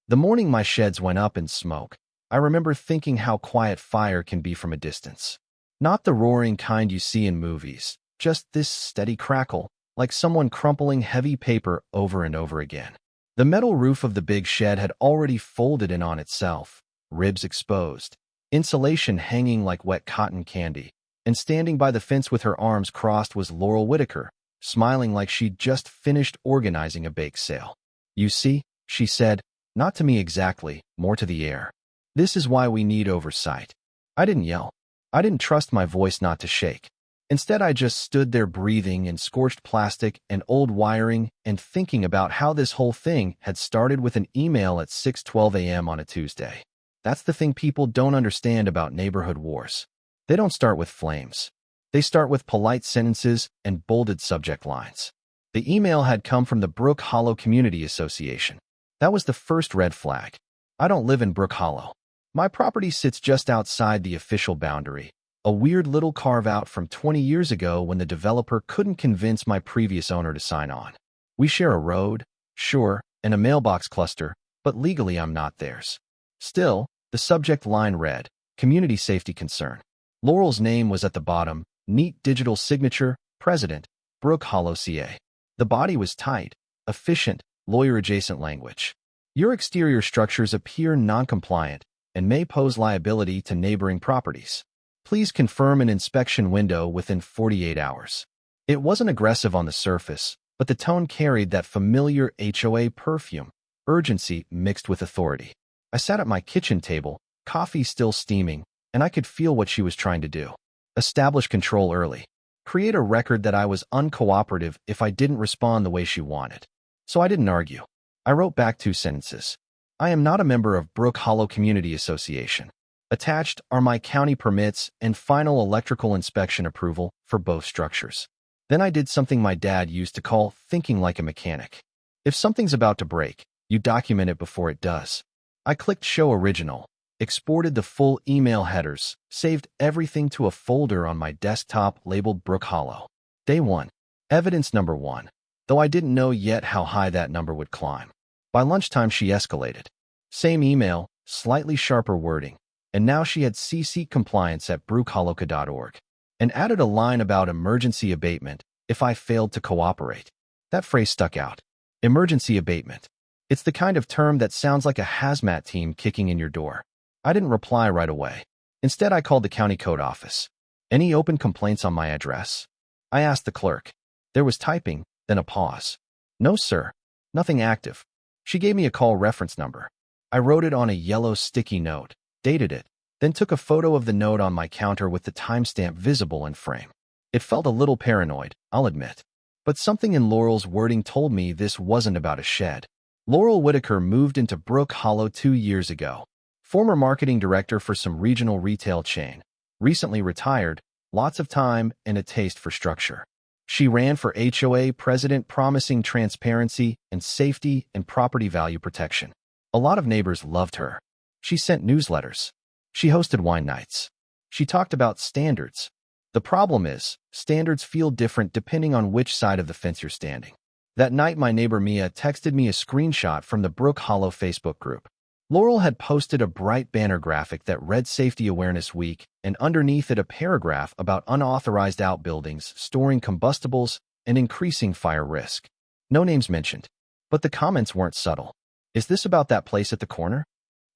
The morning my sheds went up in smoke, I remember thinking how quiet fire can be from a distance. Not the roaring kind you see in movies, just this steady crackle, like someone crumpling heavy paper over and over again. The metal roof of the big shed had already folded in on itself, ribs exposed, insulation hanging like wet cotton candy, and standing by the fence with her arms crossed was Laurel Whitaker, smiling like she'd just finished organizing a bake sale. "You see," she said, not to me exactly, more to the air. "This is why we need oversight." I didn't yell. I didn't trust my voice not to shake. Instead, I just stood there breathing in scorched plastic and old wiring and thinking about how this whole thing had started with an email at 6:12 a.m. on a Tuesday. That's the thing people don't understand about neighborhood wars. They don't start with flames. They start with polite sentences and bolded subject lines. The email had come from the Brook Hollow Community Association. That was the first red flag. I don't live in Brook Hollow. My property sits just outside the official boundary, a weird little carve-out from 20 years ago when the developer couldn't convince my previous owner to sign on. We share a road, sure, and a mailbox cluster, but legally I'm not theirs. Still, the subject line read, "Community Safety Concern." Laurel's name was at the bottom, neat digital signature, President, Brook Hollow, CA. The body was tight, efficient, lawyer-adjacent language. "Your exterior structures appear non-compliant and may pose liability to neighboring properties. Please confirm an inspection window within 48 hours. It wasn't aggressive on the surface, but the tone carried that familiar HOA perfume, urgency mixed with authority. I sat at my kitchen table, coffee still steaming, and I could feel what she was trying to do. Establish control early. Create a record that I was uncooperative if I didn't respond the way she wanted. So I didn't argue. I wrote back 2 sentences. "I am not a member of Brook Hollow Community Association. Attached are my county permits and final electrical inspection approval for both structures." Then I did something my dad used to call thinking like a mechanic. If something's about to break, you document it before it does. I clicked Show Original, exported the full email headers, saved everything to a folder on my desktop labeled Brook Hollow. Day 1. Evidence number 1. Though I didn't know yet how high that number would climb. By lunchtime, she escalated. Same email, slightly sharper wording, and now she had CC compliance at brookhollow.org and added a line about emergency abatement if I failed to cooperate. That phrase stuck out. Emergency abatement. It's the kind of term that sounds like a hazmat team kicking in your door. I didn't reply right away. Instead, I called the county code office. "Any open complaints on my address?" I asked the clerk. There was typing, then a pause. "No, sir. Nothing active." She gave me a call reference number. I wrote it on a yellow sticky note, dated it, then took a photo of the note on my counter with the timestamp visible in frame. It felt a little paranoid, I'll admit. But something in Laurel's wording told me this wasn't about a shed. Laurel Whitaker moved into Brook Hollow 2 years ago. Former marketing director for some regional retail chain. Recently retired, lots of time and a taste for structure. She ran for HOA president, promising transparency and safety and property value protection. A lot of neighbors loved her. She sent newsletters. She hosted wine nights. She talked about standards. The problem is, standards feel different depending on which side of the fence you're standing. That night, my neighbor Mia texted me a screenshot from the Brook Hollow Facebook group. Laurel had posted a bright banner graphic that read Safety Awareness Week, and underneath it a paragraph about unauthorized outbuildings, storing combustibles, and increasing fire risk. No names mentioned. But the comments weren't subtle. "Is this about that place at the corner?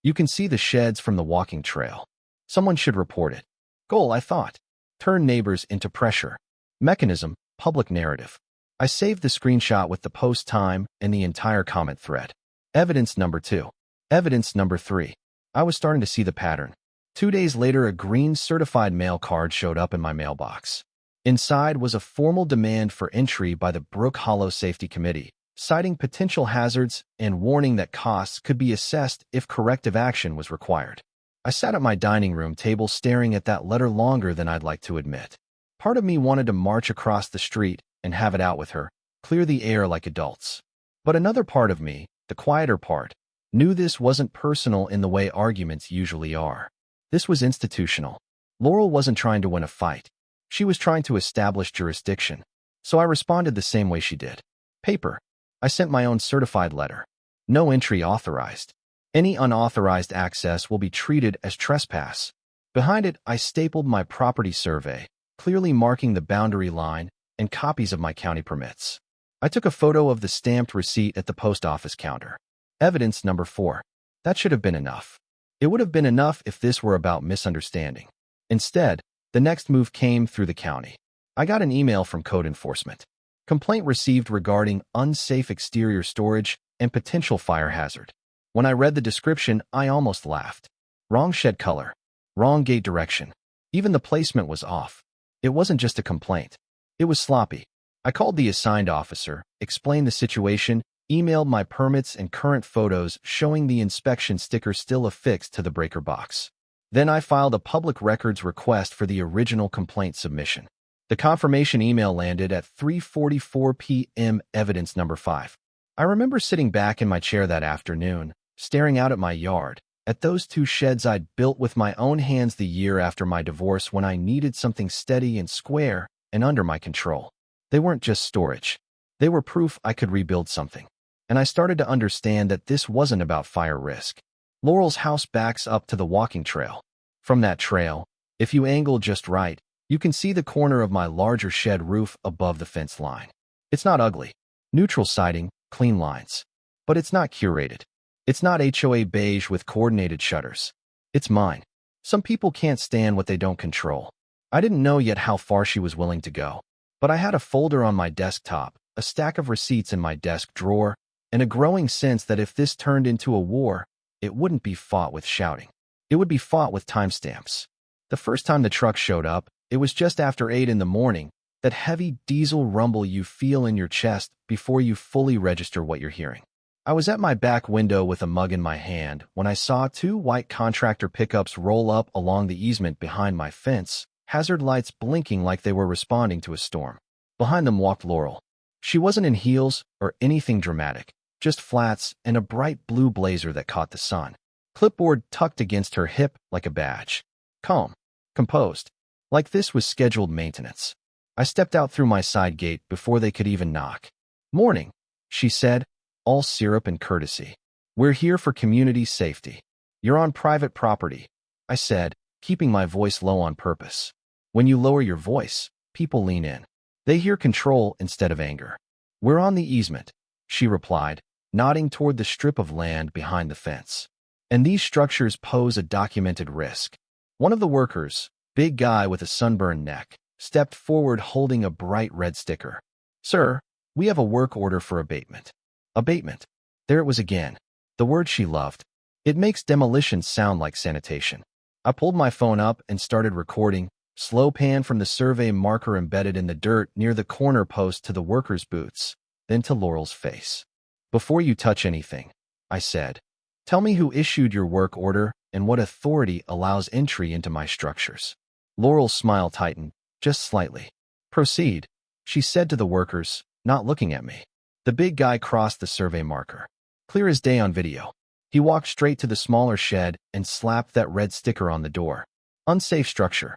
You can see the sheds from the walking trail. Someone should report it." Goal, I thought. Turn neighbors into pressure. Mechanism, public narrative. I saved the screenshot with the post time and the entire comment thread. Evidence number 2. Evidence number 3. I was starting to see the pattern. 2 days later, a green certified mail card showed up in my mailbox. Inside was a formal demand for entry by the Brook Hollow Safety Committee, citing potential hazards and warning that costs could be assessed if corrective action was required. I sat at my dining room table staring at that letter longer than I'd like to admit. Part of me wanted to march across the street and have it out with her, clear the air like adults. But another part of me, the quieter part, knew this wasn't personal in the way arguments usually are. This was institutional. Laurel wasn't trying to win a fight. She was trying to establish jurisdiction. So I responded the same way she did. Paper. I sent my own certified letter. No entry authorized. Any unauthorized access will be treated as trespass. Behind it, I stapled my property survey, clearly marking the boundary line, and copies of my county permits. I took a photo of the stamped receipt at the post office counter. Evidence number 4. That should have been enough. It would have been enough if this were about misunderstanding. Instead, the next move came through the county. I got an email from code enforcement. Complaint received regarding unsafe exterior storage and potential fire hazard. When I read the description, I almost laughed. Wrong shed color. Wrong gate direction. Even the placement was off. It wasn't just a complaint. It was sloppy. I called the assigned officer, explained the situation, emailed my permits and current photos showing the inspection sticker still affixed to the breaker box. Then I filed a public records request for the original complaint submission. The confirmation email landed at 3:44 p.m. Evidence number 5. I remember sitting back in my chair that afternoon, staring out at my yard, at those 2 sheds I'd built with my own hands the year after my divorce when I needed something steady and square and under my control. They weren't just storage. They were proof I could rebuild something. And I started to understand that this wasn't about fire risk. Laurel's house backs up to the walking trail. From that trail, if you angle just right, you can see the corner of my larger shed roof above the fence line. It's not ugly. Neutral siding, clean lines. But it's not curated. It's not HOA beige with coordinated shutters. It's mine. Some people can't stand what they don't control. I didn't know yet how far she was willing to go. But I had a folder on my desktop, a stack of receipts in my desk drawer, and a growing sense that if this turned into a war, it wouldn't be fought with shouting. It would be fought with timestamps. The first time the truck showed up, it was just after 8 in the morning, that heavy diesel rumble you feel in your chest before you fully register what you're hearing. I was at my back window with a mug in my hand when I saw 2 white contractor pickups roll up along the easement behind my fence, hazard lights blinking like they were responding to a storm. Behind them walked Laurel. She wasn't in heels or anything dramatic, just flats and a bright blue blazer that caught the sun. Clipboard tucked against her hip like a badge. Calm. Composed. Like this was scheduled maintenance. I stepped out through my side gate before they could even knock. "Morning," she said, all syrup and courtesy. "We're here for community safety." "You're on private property," I said, keeping my voice low on purpose. When you lower your voice, people lean in. They hear control instead of anger. "We're on the easement," she replied, nodding toward the strip of land behind the fence. "And these structures pose a documented risk." One of the workers, big guy with a sunburned neck, stepped forward holding a bright red sticker. "Sir, we have a work order for abatement." Abatement. There it was again. The word she loved. It makes demolition sound like sanitation. I pulled my phone up and started recording, slow pan from the survey marker embedded in the dirt near the corner post to the worker's boots, then to Laurel's face. "Before you touch anything," I said, "tell me who issued your work order and what authority allows entry into my structures." Laurel's smile tightened, just slightly. "Proceed," she said to the workers, not looking at me. The big guy crossed the survey marker. Clear as day on video. He walked straight to the smaller shed and slapped that red sticker on the door. Unsafe structure.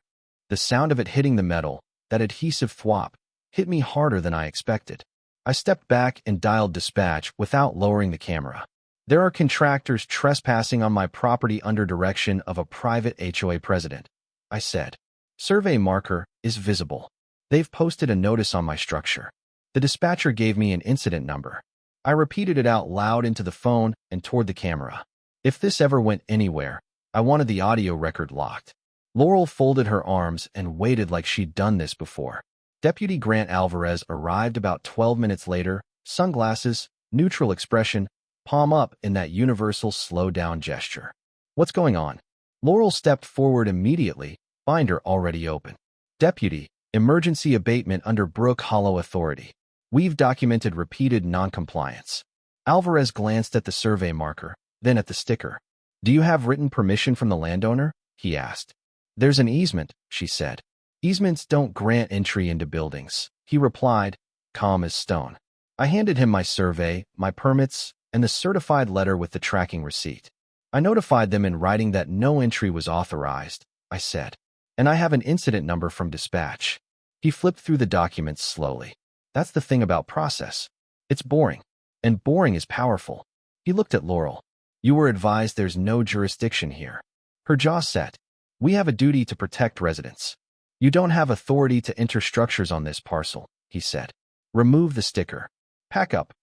The sound of it hitting the metal, that adhesive thwop, hit me harder than I expected. I stepped back and dialed dispatch without lowering the camera. "There are contractors trespassing on my property under direction of a private HOA president," I said. "Survey marker is visible. They've posted a notice on my structure." The dispatcher gave me an incident number. I repeated it out loud into the phone and toward the camera. If this ever went anywhere, I wanted the audio record locked. Laurel folded her arms and waited like she'd done this before. Deputy Grant Alvarez arrived about 12 minutes later, sunglasses, neutral expression, palm up in that universal slow-down gesture. "What's going on?" Laurel stepped forward immediately, binder already open. "Deputy, emergency abatement under Brook Hollow Authority. We've documented repeated noncompliance." Alvarez glanced at the survey marker, then at the sticker. "Do you have written permission from the landowner?" he asked. "There's an easement," she said. "Easements don't grant entry into buildings," he replied, calm as stone. I handed him my survey, my permits, and the certified letter with the tracking receipt. "I notified them in writing that no entry was authorized," I said. "And I have an incident number from dispatch." He flipped through the documents slowly. "That's the thing about process. It's boring. And boring is powerful." He looked at Laurel. You were advised there's no jurisdiction here. Her jaw set. We have a duty to protect residents. You don't have authority to enter structures on this parcel, he said. Remove the sticker. Pack up.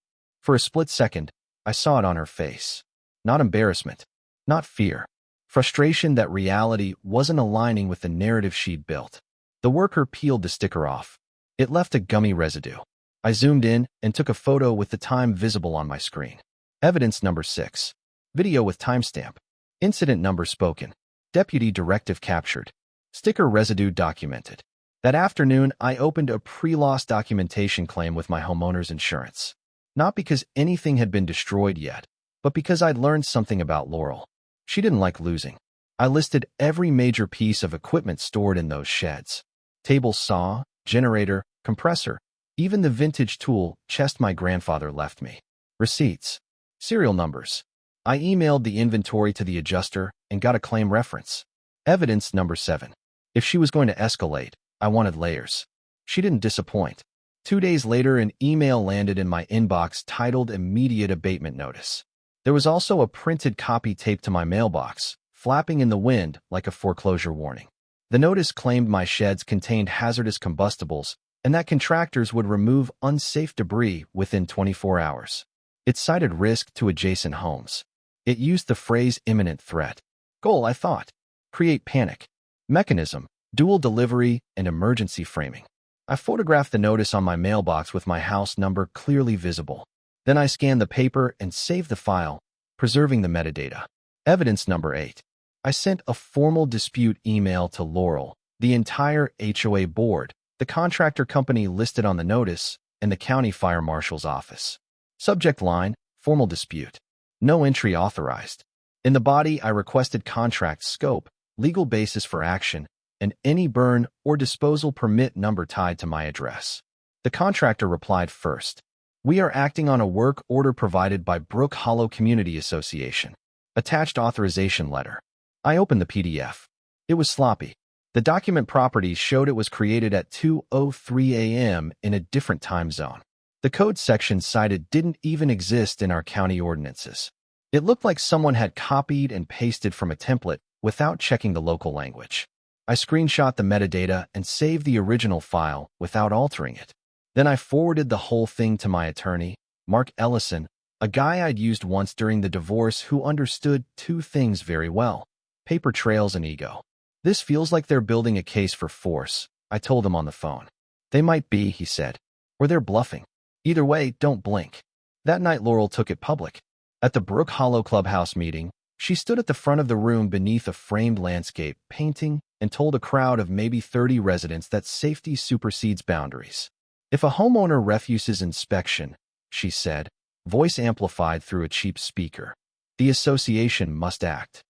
For a split second, I saw it on her face. Not embarrassment. Not fear. Frustration that reality wasn't aligning with the narrative she'd built. The worker peeled the sticker off. It left a gummy residue. I zoomed in and took a photo with the time visible on my screen. Evidence number 6. Video with timestamp. Incident number spoken. Deputy directive captured. Sticker residue documented. That afternoon, I opened a pre-loss documentation claim with my homeowner's insurance. Not because anything had been destroyed yet, but because I'd learned something about Laurel. She didn't like losing. I listed every major piece of equipment stored in those sheds. Table saw, generator, compressor, even the vintage tool chest my grandfather left me. Receipts. Serial numbers. I emailed the inventory to the adjuster and got a claim reference. Evidence number 7. If she was going to escalate, I wanted layers. She didn't disappoint. 2 days later, an email landed in my inbox titled Immediate Abatement Notice. There was also a printed copy taped to my mailbox, flapping in the wind like a foreclosure warning. The notice claimed my sheds contained hazardous combustibles and that contractors would remove unsafe debris within 24 hours. It cited risk to adjacent homes. It used the phrase imminent threat. Goal, I thought. Create panic. Mechanism, dual delivery, and emergency framing. I photographed the notice on my mailbox with my house number clearly visible. Then I scanned the paper and saved the file, preserving the metadata. Evidence number 8. I sent a formal dispute email to Laurel, the entire HOA board, the contractor company listed on the notice, and the county fire marshal's office. Subject line, formal dispute. No entry authorized. In the body, I requested contract scope, legal basis for action, and any burn or disposal permit number tied to my address. The contractor replied first. We are acting on a work order provided by Brook Hollow Community Association. Attached authorization letter. I opened the PDF. It was sloppy. The document properties showed it was created at 2:03 a.m. in a different time zone. The code section cited didn't even exist in our county ordinances. It looked like someone had copied and pasted from a template without checking the local language. I screenshot the metadata and saved the original file without altering it. Then I forwarded the whole thing to my attorney, Mark Ellison, a guy I'd used once during the divorce who understood 2 things very well: paper trails and ego. This feels like they're building a case for force, I told him on the phone. They might be, he said, or they're bluffing. Either way, don't blink. That night, Laurel took it public. At the Brook Hollow Clubhouse meeting, she stood at the front of the room beneath a framed landscape painting and told a crowd of maybe 30 residents that safety supersedes boundaries. If a homeowner refuses inspection, she said, voice amplified through a cheap speaker, the association must act.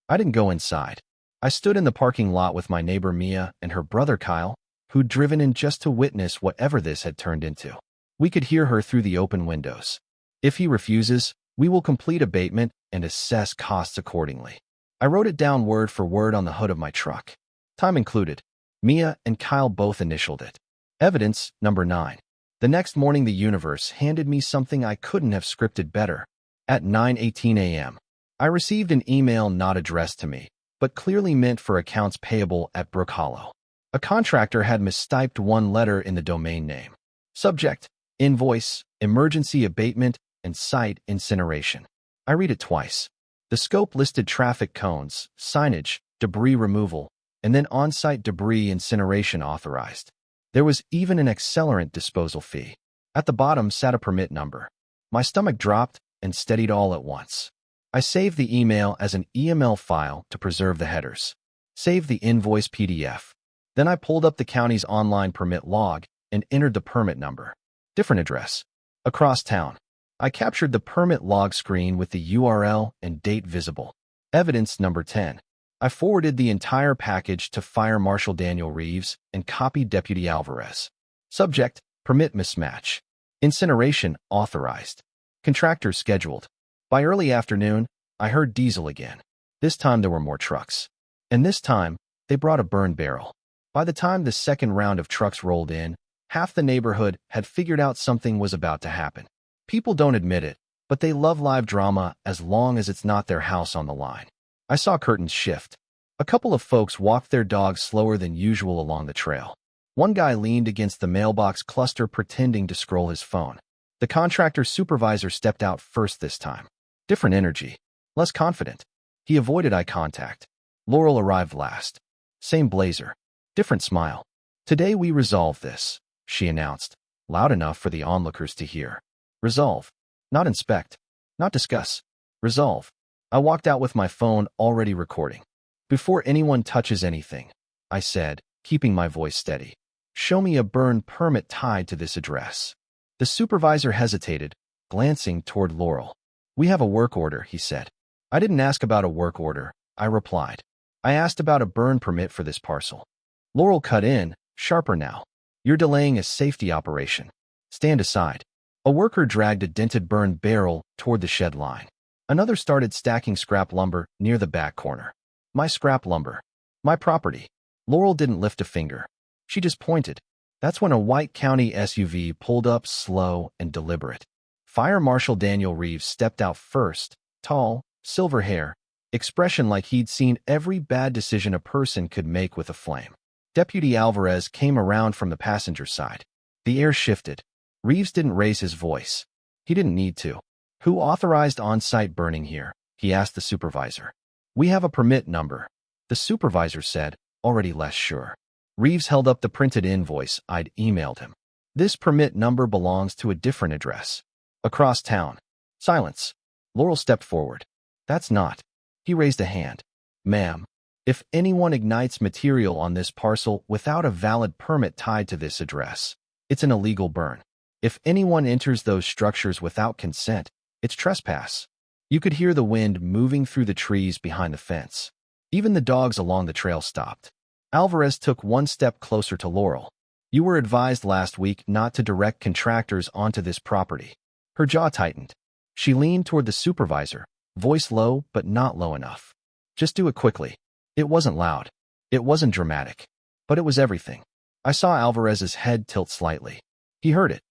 I didn't go inside. I stood in the parking lot with my neighbor Mia and her brother Kyle, who'd driven in just to witness whatever this had turned into. We could hear her through the open windows. If he refuses, we will complete abatement and assess costs accordingly. I wrote it down word for word on the hood of my truck. Time included. Mia and Kyle both initialed it. Evidence number 9. The next morning, the universe handed me something I couldn't have scripted better. At 9:18 a.m., I received an email not addressed to me, but clearly meant for accounts payable at Brook Hollow. A contractor had mistyped one letter in the domain name. Subject, invoice, emergency abatement, and site incineration. I read it twice. The scope listed traffic cones, signage, debris removal, and then on-site debris incineration authorized. There was even an accelerant disposal fee. At the bottom sat a permit number. My stomach dropped and steadied all at once. I saved the email as an EML file to preserve the headers. Saved the invoice PDF. Then I pulled up the county's online permit log and entered the permit number. Different address. Across town. I captured the permit log screen with the URL and date visible. Evidence number 10. I forwarded the entire package to Fire Marshal Daniel Reeves and copied Deputy Alvarez. Subject, permit mismatch. Incineration authorized. Contractor scheduled. By early afternoon, I heard diesel again. This time there were more trucks. And this time, they brought a burn barrel. By the time the second round of trucks rolled in, half the neighborhood had figured out something was about to happen. People don't admit it, but they love live drama as long as it's not their house on the line. I saw curtains shift. A couple of folks walked their dogs slower than usual along the trail. One guy leaned against the mailbox cluster pretending to scroll his phone. The contractor supervisor stepped out first this time. Different energy. Less confident. He avoided eye contact. Laurel arrived last. Same blazer. Different smile. "Today we resolve this," she announced, loud enough for the onlookers to hear. "Resolve. Not inspect. Not discuss. Resolve." I walked out with my phone already recording. "Before anyone touches anything," I said, keeping my voice steady, "show me a burn permit tied to this address." The supervisor hesitated, glancing toward Laurel. "We have a work order," he said. "I didn't ask about a work order," I replied. "I asked about a burn permit for this parcel." Laurel cut in, sharper now. "You're delaying a safety operation. Stand aside." A worker dragged a dented burn barrel toward the shed line. Another started stacking scrap lumber near the back corner. "My scrap lumber. My property." Laurel didn't lift a finger. She just pointed. That's when a white county SUV pulled up slow and deliberate. Fire Marshal Daniel Reeves stepped out first, tall, silver hair, expression like he'd seen every bad decision a person could make with a flame. Deputy Alvarez came around from the passenger side. The air shifted. Reeves didn't raise his voice. He didn't need to. "Who authorized on-site burning here?" he asked the supervisor. "We have a permit number," the supervisor said, already less sure. Reeves held up the printed invoice I'd emailed him. "This permit number belongs to a different address. Across town." Silence. Laurel stepped forward. "That's not." He raised a hand. "Ma'am, if anyone ignites material on this parcel without a valid permit tied to this address, it's an illegal burn. If anyone enters those structures without consent, it's trespass." You could hear the wind moving through the trees behind the fence. Even the dogs along the trail stopped. Alvarez took one step closer to Laurel. "You were advised last week not to direct contractors onto this property." Her jaw tightened. She leaned toward the supervisor, voice low but not low enough. "Just do it quickly." It wasn't loud. It wasn't dramatic. But it was everything. I saw Alvarez's head tilt slightly. He heard it.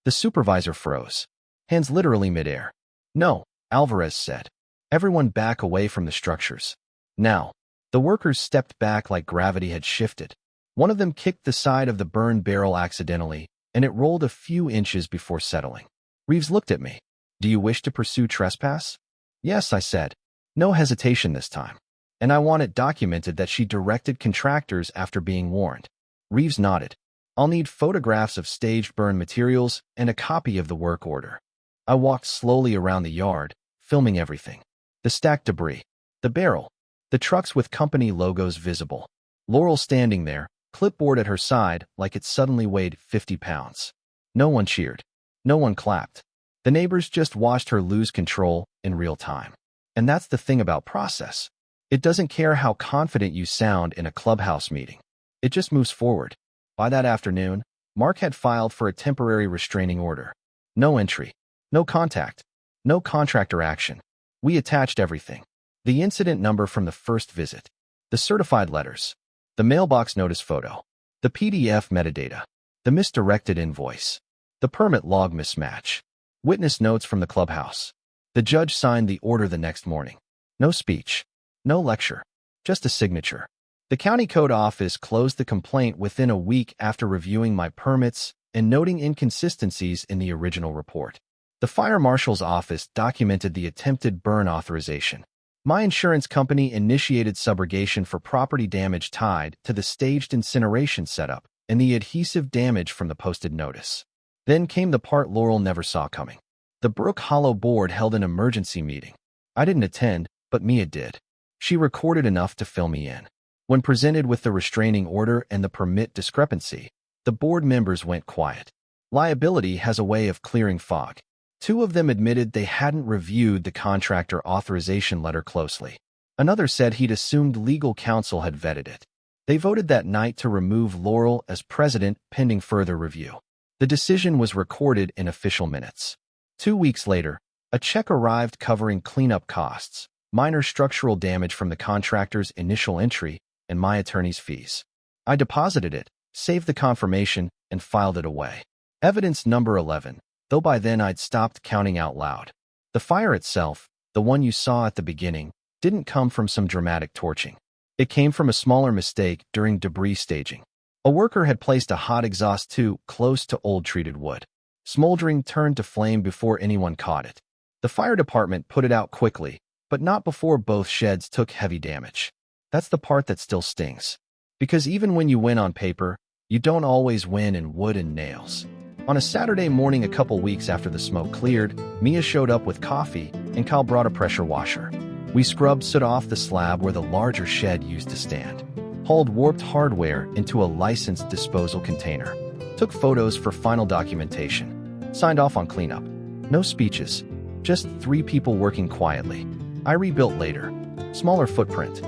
The supervisor froze. Hands literally midair. "No," Alvarez said. "Everyone back away from the structures. Now." The workers stepped back like gravity had shifted. One of them kicked the side of the burn barrel accidentally, and it rolled a few inches before settling. Reeves looked at me. "Do you wish to pursue trespass?" "Yes," I said. No hesitation this time. "And I want it documented that she directed contractors after being warned." Reeves nodded. "I'll need photographs of staged burn materials and a copy of the work order." I walked slowly around the yard, filming everything. The stacked debris. The barrel. The trucks with company logos visible. Laurel standing there, clipboard at her side like it suddenly weighed 50 pounds. No one cheered. No one clapped. The neighbors just watched her lose control in real time. And that's the thing about process. It doesn't care how confident you sound in a clubhouse meeting. It just moves forward. By that afternoon, Mark had filed for a temporary restraining order. No entry. No contact. No contractor action. We attached everything. The incident number from the first visit. The certified letters. The mailbox notice photo. The PDF metadata. The misdirected invoice. The permit log mismatch. Witness notes from the clubhouse. The judge signed the order the next morning. No speech. No lecture. Just a signature. The county code office closed the complaint within a week after reviewing my permits and noting inconsistencies in the original report. The fire marshal's office documented the attempted burn authorization. My insurance company initiated subrogation for property damage tied to the staged incineration setup and the adhesive damage from the posted notice. Then came the part Laurel never saw coming. The Brook Hollow board held an emergency meeting. I didn't attend, but Mia did. She recorded enough to fill me in. When presented with the restraining order and the permit discrepancy, the board members went quiet. Liability has a way of clearing fog. Two of them admitted they hadn't reviewed the contractor authorization letter closely. Another said he'd assumed legal counsel had vetted it. They voted that night to remove Laurel as president pending further review. The decision was recorded in official minutes. 2 weeks later, a check arrived covering cleanup costs, minor structural damage from the contractor's initial entry, and my attorney's fees. I deposited it, saved the confirmation, and filed it away. Evidence number 11. Though by then I'd stopped counting out loud. The fire itself, the one you saw at the beginning, didn't come from some dramatic torching. It came from a smaller mistake during debris staging. A worker had placed a hot exhaust too close to old treated wood. Smoldering turned to flame before anyone caught it. The fire department put it out quickly, but not before both sheds took heavy damage. That's the part that still stings. Because even when you win on paper, you don't always win in wood and nails. On a Saturday morning a couple weeks after the smoke cleared, Mia showed up with coffee and Kyle brought a pressure washer. We scrubbed soot off the slab where the larger shed used to stand, hauled warped hardware into a licensed disposal container, took photos for final documentation, signed off on cleanup. No speeches, just 3 people working quietly. I rebuilt later. Smaller footprint,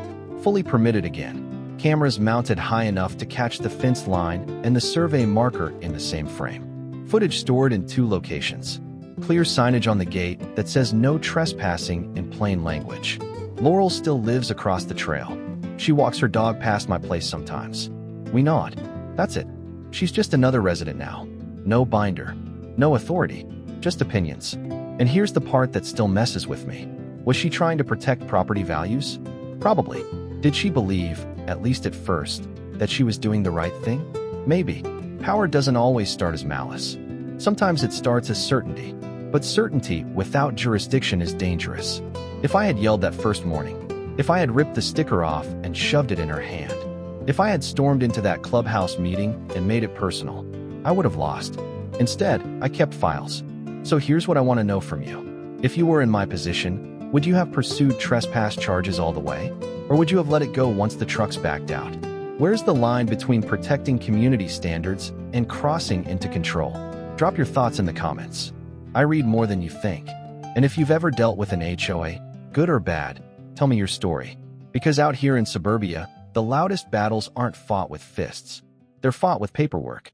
fully permitted again. Cameras mounted high enough to catch the fence line and the survey marker in the same frame. Footage stored in 2 locations. Clear signage on the gate that says no trespassing in plain language. Laurel still lives across the trail. She walks her dog past my place sometimes. We nod. That's it. She's just another resident now. No binder. No authority. Just opinions. And here's the part that still messes with me. Was she trying to protect property values? Probably. Did she believe, at least at first, that she was doing the right thing? Maybe. Power doesn't always start as malice. Sometimes it starts as certainty. But certainty without jurisdiction is dangerous. If I had yelled that first morning, if I had ripped the sticker off and shoved it in her hand, if I had stormed into that clubhouse meeting and made it personal, I would have lost. Instead, I kept files. So here's what I want to know from you. If you were in my position, would you have pursued trespass charges all the way? Or would you have let it go once the trucks backed out? Where's the line between protecting community standards and crossing into control? Drop your thoughts in the comments. I read more than you think. And if you've ever dealt with an HOA, good or bad, tell me your story. Because out here in suburbia, the loudest battles aren't fought with fists. They're fought with paperwork.